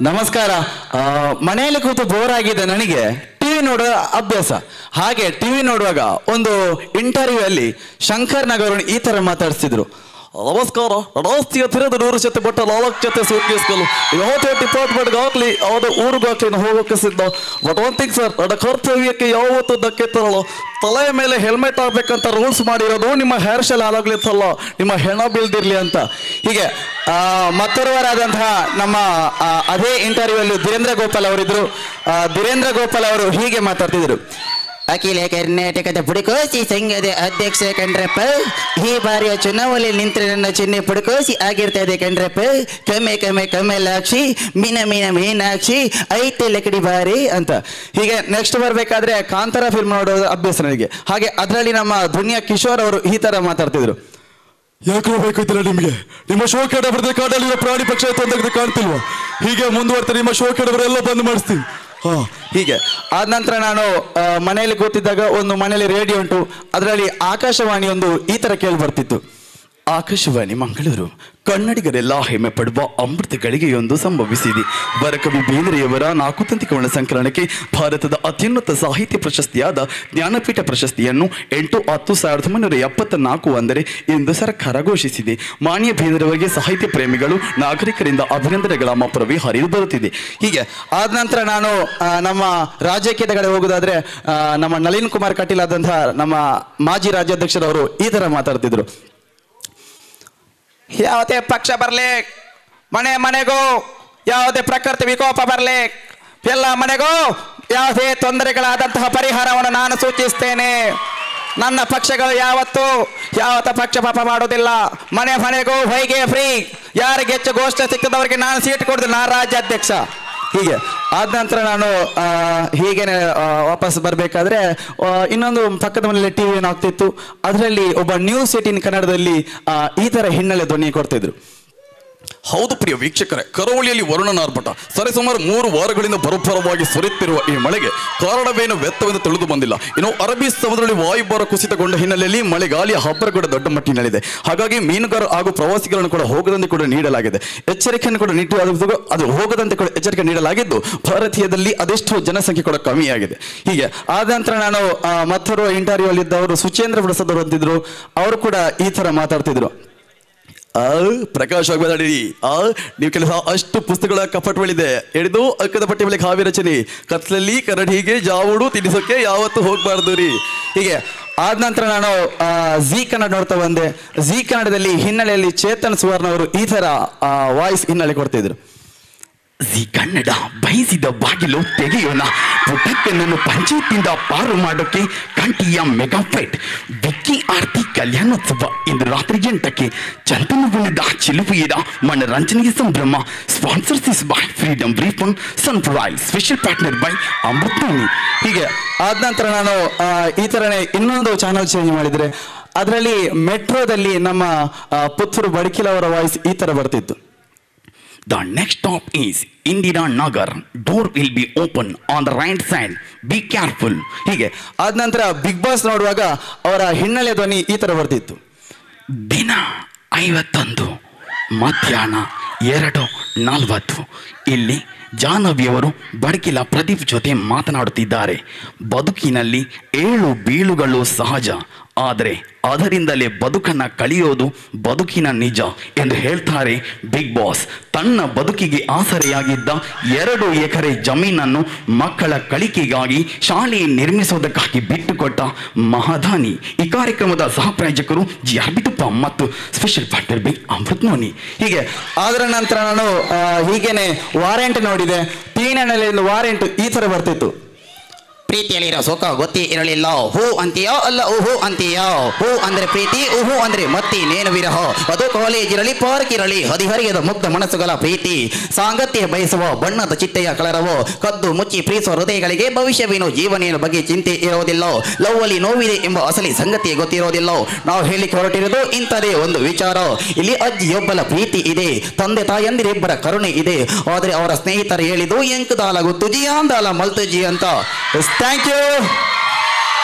ನಮಸ್ಕಾರ. ಮನೆಯಲ್ಲಿ ಕೂತು ಬೋರ್ ಆಗಿದೆ ನನಗೆ, ಟಿವಿ ನೋಡುವ ಅಭ್ಯಾಸ. ಹಾಗೆ ಟಿವಿ ನೋಡುವಾಗ ಒಂದು ಇಂಟರ್ವ್ಯೂ ಅಲ್ಲಿ ಶಂಕರ್ ನಾಗವರ್ಣ ಈ ತರ ಮಾತಾಡ್ತಿದ್ರು. ನಮಸ್ಕಾರ, ರಾಷ್ಟ್ರೀಯ ತಿರದ 100 ಜೊತೆ ಬಟ್ಟ 4 ಜೊತೆ ಸೂಟ್ಕೇಸ್ಗಳು ಯಾವುದೇ ಡಿಪಾರ್ಟ್ಮೆಂಟ್ಗೆ ಆಗ್ಲಿ ಯಾವುದೇ ಊರಿಗೆ ಆಗ್ಲಿ ಹೋಗೋಕೆ ಸಿದ್ಧ. ಬಟ್ ಒನ್ ಥಿಂಗ್ ಸರ್, ನನ್ನ ಕರ್ತವ್ಯಕ್ಕೆ ಯಾವತ್ತೂ ಧಕ್ಕೆ ತರಲ್ಲ. ತಲೆಯ ಮೇಲೆ ಹೆಲ್ಮೆಟ್ ಹಾಕ್ಬೇಕಂತ ರೂಲ್ಸ್ ಮಾಡಿರೋದು ನಿಮ್ಮ ಹೇರ್ ಸ್ಟೈಲ್ ಹಾಳಾಗ್ಲಿತ್ತಲ್ಲ, ನಿಮ್ಮ ಹೆಣ ಬೀಳ್ದಿರ್ಲಿ ಅಂತ. ಹೀಗೆ ಮತ್ತೊರ್ವರಾದಂತಹ ನಮ್ಮ ಅದೇ ಇಂಟರ್ವ್ಯೂ ಅಲ್ಲಿ ಧೀರೇಂದ್ರ ಗೋಪಾಲ್ ಅವರಿದ್ರು. ಧೀರೇಂದ್ರ ಗೋಪಾಲ್ ಅವರು ಹೀಗೆ ಮಾತಾಡ್ತಿದ್ರು. ಅಖಿಲ ಕರ್ನಾಟಕದ ಪುಡುಕೋಸಿ ಸಂಘದ ಅಧ್ಯಕ್ಷ ಕಂಡ್ರಪ್ಪ, ಈ ಬಾರಿಯ ಚುನಾವಣೆಯಲ್ಲಿ ನಿಂತರೆ ನನ್ನ ಚಿಹ್ನೆ ಪುಡುಕೋಸಿ ಆಗಿರ್ತದೆ ಕಂಡ್ರಪ್ಪ. ಕಮ್ಮೆ ಕಮ್ಮೆ ಕಮಲಾಕ್ಷಿ, ಮೀನ ಮೀನ ಮೀನಾಕ್ಷಿ, ಐತೆ ಲಕಡಿ ಬಾರಿ ಅಂತ. ಹೀಗೆ ನೆಕ್ಸ್ಟ್ ಬರ್ಬೇಕಾದ್ರೆ ಕಾಂತಾರ ಫಿಲ್ಮ್ ನೋಡೋದು ಅಭ್ಯಾಸ ನನಗೆ. ಹಾಗೆ ಅದರಲ್ಲಿ ನಮ್ಮ ದುನಿಯಾ ಕಿಶೋರ್ ಅವರು ಈ ತರ ಮಾತಾಡ್ತಿದ್ರು. ಯಾಕೆ ಬೇಕಿಲ್ಲ ನಿಮಗೆ? ನಿಮ್ಮ ಶೋ ಕೆಡಬಾರ್ದೆ, ಕಾಡಲ್ಲಿರೋ ಪ್ರಾಣಿ ಪಕ್ಷ ಅಂತ ಕಾಣ್ತಿಲ್ವಾ? ಹೀಗೆ ಮುಂದುವರ್ತಾರೆ, ನಿಮ್ಮ ಶೋ ಕೆಡಬರೆಲ್ಲ ಬಂದ್ ಮಾಡಿಸ್ತೀವಿ. ಹೀಗೆ ಆದ ನಂತರ ನಾನು ಮನೆಯಲ್ಲಿ ಕೂತಿದ್ದಾಗ ಒಂದು ಮನೆಯಲ್ಲಿ ರೇಡಿಯೋ ಉಂಟು, ಅದರಲ್ಲಿ ಆಕಾಶವಾಣಿ ಒಂದು ಈ ತರ ಕೇಳಿ ಬರ್ತಿತ್ತು. ಆಕಾಶವಾಣಿ ಮಂಗಳೂರು, ಕನ್ನಡಿಗರೆಲ್ಲ ಹೆಮ್ಮೆ ಪಡುವ ಅಮೃತ ಗಳಿಗೆಯೊಂದು ಸಂಭವಿಸಿದೆ. ವರಕವಿ ಬೇಂದ್ರೆಯವರ 4 ತಂತಿಕವನ ಸಂಕಲನಕ್ಕೆ ಭಾರತದ ಅತ್ಯುನ್ನತ ಸಾಹಿತ್ಯ ಪ್ರಶಸ್ತಿಯಾದ ಜ್ಞಾನಪೀಠ ಪ್ರಶಸ್ತಿಯನ್ನು 8/10/1974 ಅಂದರೆ ಇಂದು ಸರ್ಕಾರ ಘೋಷಿಸಿದೆ. ಮಾನ್ಯ ಬೇಂದ್ರೆಯವರಿಗೆ ಸಾಹಿತ್ಯ ಪ್ರೇಮಿಗಳು ನಾಗರಿಕರಿಂದ ಅಭಿನಂದನೆಗಳ ಮಪುರವೇ ಹರಿದು ಬರುತ್ತಿದೆ. ಹೀಗೆ ಆದ ನಂತರ ನಾನು ನಮ್ಮ ರಾಜಕೀಯದ ಕಡೆ ಹೋಗೋದಾದ್ರೆ ನಮ್ಮ ನಳಿನ್ ಕುಮಾರ್ ಕಟೀಲ್ ಆದಂತಹ ನಮ್ಮ ಮಾಜಿ ರಾಜ್ಯಾಧ್ಯಕ್ಷರವರು ಈ ತರ ಮಾತಾಡ್ತಿದ್ರು. ಯಾವುದೇ ಪಕ್ಷ ಬರ್ಲಿ, ಮನೆ ಮನೆಗೂ ಯಾವುದೇ ಪ್ರಕೃತಿ ವಿಕೋಪ ಬರ್ಲಿ, ಎಲ್ಲ ಮನೆಗೂ ಯಾವುದೇ ತೊಂದರೆಗಳಾದಂತಹ ಪರಿಹಾರವನ್ನು ನಾನು ಸೂಚಿಸ್ತೇನೆ. ನನ್ನ ಪಕ್ಷಗಳು ಯಾವತ್ತ ಪಕ್ಷಪಾತ ಮಾಡೋದಿಲ್ಲ. ಮನೆ ಮನೆಗೂ ಹೊಯ್ಗೆ ಫ್ರೀ, ಯಾರಿಗೆ ಹೆಚ್ಚು ಗೋಷ್ಠಿ ಸಿಕ್ಕಿದವರಿಗೆ ನಾನು ಸೀಟ್ ಕೊಡ್ತೀನಿ, ನಾನು ರಾಜ್ಯಾಧ್ಯಕ್ಷ. ಹೀಗೆ ಆದ ನಂತರ ನಾನು ಹೀಗೇನೆ ವಾಪಸ್ ಬರಬೇಕಾದ್ರೆ ಇನ್ನೊಂದು ಪಕ್ಕದ ಮನೆಯಲ್ಲಿ ಟಿವಿ ಏನಾಗ್ತಿತ್ತು, ಅದರಲ್ಲಿ ಒಬ್ಬ ನ್ಯೂಸ್ 18 ಕನ್ನಡದಲ್ಲಿ ಈ ತರ ಹಿನ್ನೆಲೆ ಧ್ವನಿ ಕೊಡ್ತಿದ್ರು. ಹೌದು ಪ್ರಿಯ ವೀಕ್ಷಕರೇ, ಕರಾವಳಿಯಲ್ಲಿ ವರುಣನಾರ್ಭಟ ಸರಿಸುಮಾರು 3 ವಾರಗಳಿಂದ ಬರೋಬ್ಬರವಾಗಿ ಸುರಿಯುತ್ತಿರುವ ಈ ಮಳೆಗೆ ಕಾರಣವೇನು ವ್ಯರ್ಥವೆಂದು ತಿಳಿದು ಬಂದಿಲ್ಲ. ಇನ್ನು ಅರಬ್ಬಿ ಸಮುದ್ರದಲ್ಲಿ ವಾಯುಭಾರ ಕುಸಿತಗೊಂಡ ಹಿನ್ನೆಲೆಯಲ್ಲಿ ಮಳೆಗಾಳಿಯ ಅಬ್ಬರ ಕೂಡ ದೊಡ್ಡ ಮಟ್ಟಿನಲ್ಲಿದೆ. ಹಾಗಾಗಿ ಮೀನುಗಾರರು ಹಾಗೂ ಪ್ರವಾಸಿಗರನ್ನು ಕೂಡ ಹೋಗದಂತೆ ಕೂಡ ನೀಡಲಾಗಿದೆ, ಎಚ್ಚರಿಕೆಯನ್ನು ಕೂಡ ಅದು ಹೋಗದಂತೆ ಕೂಡ ಎಚ್ಚರಿಕೆ ನೀಡಲಾಗಿದ್ದು, ಭಾರತೀಯದಲ್ಲಿ ಅದೆಷ್ಟು ಜನಸಂಖ್ಯೆ ಕೂಡ ಕಮ್ಮಿಯಾಗಿದೆ. ಹೀಗೆ ಆದ ನಂತರ ನಾನು ಮತ್ತೊರು ಇಂಟರ್ವ್ಯೂ ಅಲ್ಲಿ ಇದ್ದವರು ಸುಚೇಂದ್ರ ಪ್ರಸಾದ್ ಅವರು ಅಂತಿದ್ರು. ಅವರು ಕೂಡ ಈ ತರ ಮಾತಾಡ್ತಿದ್ರು. ಪ್ರಕಾಶ್ ಆಗಬೇಡಿ, ನೀವು ಕೆಲಸ ಅಷ್ಟು ಪುಸ್ತಕಗಳ ಕಪಟಗಳಿದೆ, ಹಿಡಿದು ಅಕ್ಕದ ಪಟ್ಟಿ ಮೇಲೆ ಕಾವ್ಯ ರಚನೆ, ಕತ್ಲಲ್ಲಿ ಕರಡಿಗೆ ಜಾವುಡು ತಿನ್ನಿಸೋಕೆ ಯಾವತ್ತೂ ಹೋಗ್ಬಾರ್ದು ರೀ. ಹೀಗೆ ಆದ ನಂತರ ನಾನು ಜಿ ಕನ್ನಡ ನೋಡ್ತಾ ಬಂದೆ. ಜಿ ಕನ್ನಡದಲ್ಲಿ ಹಿನ್ನೆಲೆಯಲ್ಲಿ ಚೇತನ್ ಸುವರ್ಣ ಅವರು ಈ ತರ ವಾಯ್ಸ್ ಹಿನ್ನೆಲೆ ಕೊಡ್ತಿದ್ರು. ಜಿ ಕನ್ನಡ ಬಯಸಿದ ಬಾಗಿಲು ತೆಗೆಯೋಣ, ಪುಟಕ್ಕನನ್ನು ಪಂಚಾಯತಿಂದ ಪಾರು ಮಾಡೋಕೆ ಕಂಠಿಯ ಮೆಗಾಫೈಟ್ ವಿಕ್ಕಿ ಆರ್ತಿ ಕಲ್ಯಾಣೋತ್ಸವ ಇಂದು ರಾತ್ರಿ 8ಕ್ಕೆ ಚಂದನವನದ ಚಿಲುವೆಯ ಮನರಂಜನೆಗೆ ಸಂಭ್ರಮ. ಸ್ಪಾನ್ಸರ್ಸ್ ಬೈ ಫ್ರೀಡಮ್ ರೀಫಂಡ್ ಸನ್ಫ್ರೈಲ್, ಸ್ಪೆಷಲ್ ಪಾರ್ಟ್ನರ್ ಬೈ ಅಮೃತವಾಣಿ. ಹೀಗೆ ಆದ ನಂತರ ನಾನು ಈ ತರನೇ ಇನ್ನೊಂದು ಚಾನಲ್ ಚೇಂಜ್ ಮಾಡಿದ್ರೆ ಅದರಲ್ಲಿ ಮೆಟ್ರೋದಲ್ಲಿ ನಮ್ಮ ಪುತ್ತೂರು ಬಡಕಿಲ ಅವರ ವಾಯ್ಸ್ ಈ ತರ ಬರ್ತಿತ್ತು. The next stop is Indira Nagar. Door will be open on the right side. Be careful. ಹೀಗೆ ಆದ ನಂತರ ಬಿಗ್ ಬಾಸ್ ನೋಡುವಾಗ ಅವರ ಹಿನ್ನೆಲೆ ಧ್ವನಿ ಈ ತರ ಬರ್ತಿತ್ತು. ದಿನ 51 ಮಧ್ಯಾಹ್ನ 2:40 ಇಲ್ಲಿ ಜಾಹ್ನವಿಯವರು ಬಡಕಿಲ ಪ್ರದೀಪ್ ಜೊತೆ ಮಾತನಾಡುತ್ತಿದ್ದಾರೆ. ಬದುಕಿನಲ್ಲಿ ಏಳು ಬೀಳುಗಳು ಸಹಜ, ಆದರೆ ಅದರಿಂದಲೇ ಬದುಕನ್ನು ಕಳೆಯೋದು ಬದುಕಿನ ನಿಜ ಎಂದು ಹೇಳ್ತಾರೆ ಬಿಗ್ ಬಾಸ್. ತನ್ನ ಬದುಕಿಗೆ ಆಸರೆಯಾಗಿದ್ದ 2 ಎಕರೆ ಜಮೀನನ್ನು ಮಕ್ಕಳ ಕಲಿಕೆಗಾಗಿ ಶಾಲೆ ನಿರ್ಮಿಸುವುದಕ್ಕಾಗಿ ಬಿಟ್ಟುಕೊಟ್ಟ ಮಹಾದಾನಿ. ಈ ಕಾರ್ಯಕ್ರಮದ ಸಹ ಪ್ರಾಯೋಜಕರು ಜಿಆರ್ಬಿತುಪ್ಪ ಮತ್ತು ಸ್ಪೆಷಲ್ ಪಾರ್ಟ್ನರ್ ಬೈ ಅಮೃತವಾಣಿ. ಹೀಗೆ ಅದರ ನಂತರ ನಾನು ಹೀಗೇನೆ ವಾರೆಂಟ್ ನೋಡಿದೆ. ತೀನಹಳ್ಳಿಯಿಂದ ವಾರೆಂಟ್ ಈ ತರ ಬರ್ತಿತ್ತು. ಪ್ರೀತಿಯಲ್ಲಿರೋ ಸುಖ ಗೊತ್ತಿ ಇರಲಿಲ್ಲ, ಹೂ ಅಂತೀಯೋ ಅಲ್ಲ ಊಹು ಅಂತೀಯೋ. ಹೂ ಅಂದ್ರೆ ಪ್ರೀತಿ, ಊಹು ಅಂದ್ರೆ ಮತ್ತಿ ನೇನು ವಿರಹ. ಅದು ಕಾಲೇಜ್ ಇರಲಿ ಪಾರ್ಕ್ ಇರಲಿ, ಹದಿಹರಿಯದ ಮುಗ್ಧ ಮನಸ್ಸುಗಳ ಪ್ರೀತಿ, ಸಾಂಗತ್ಯ ಬಯಸುವ ಬಣ್ಣದ ಚಿಟ್ಟೆಯ ಕಲರವೋ, ಕದ್ದು ಮುಚ್ಚಿ ಪ್ರೀತಿಸುವ ಹೃದಯಗಳಿಗೆ ಭವಿಷ್ಯವೇನು ಜೀವನೇನು ಬಗ್ಗೆ ಚಿಂತೆ ಇರೋದಿಲ್ಲ. ಲವ್ ಅಲ್ಲಿ ನೋವಿದೆ ಎಂಬ ಅಸಲಿ ಸಂಗತಿ ಗೊತ್ತಿರೋದಿಲ್ಲ. ನಾವು ಹೇಳಿಕ್ಕೆ ಹೊರಟಿರೋದು ಇಂಥದೇ ಒಂದು ವಿಚಾರ. ಇಲ್ಲಿ ಅಜ್ಜಿಯೊಬ್ಬಳ ಪ್ರೀತಿ ಇದೆ, ತಂದೆ ತಾಯಂದಿರಿಬ್ಬರ ಕರುಣೆ ಇದೆ, ಆದರೆ ಅವರ ಸ್ನೇಹಿತರು ಹೇಳಿದ್ದು ಎಂಕದಾಲ ಗೊತ್ತು ಜಿ ಅಂದಾಲ ಮಲ್ತುಜಿ ಅಂತ. Thank you.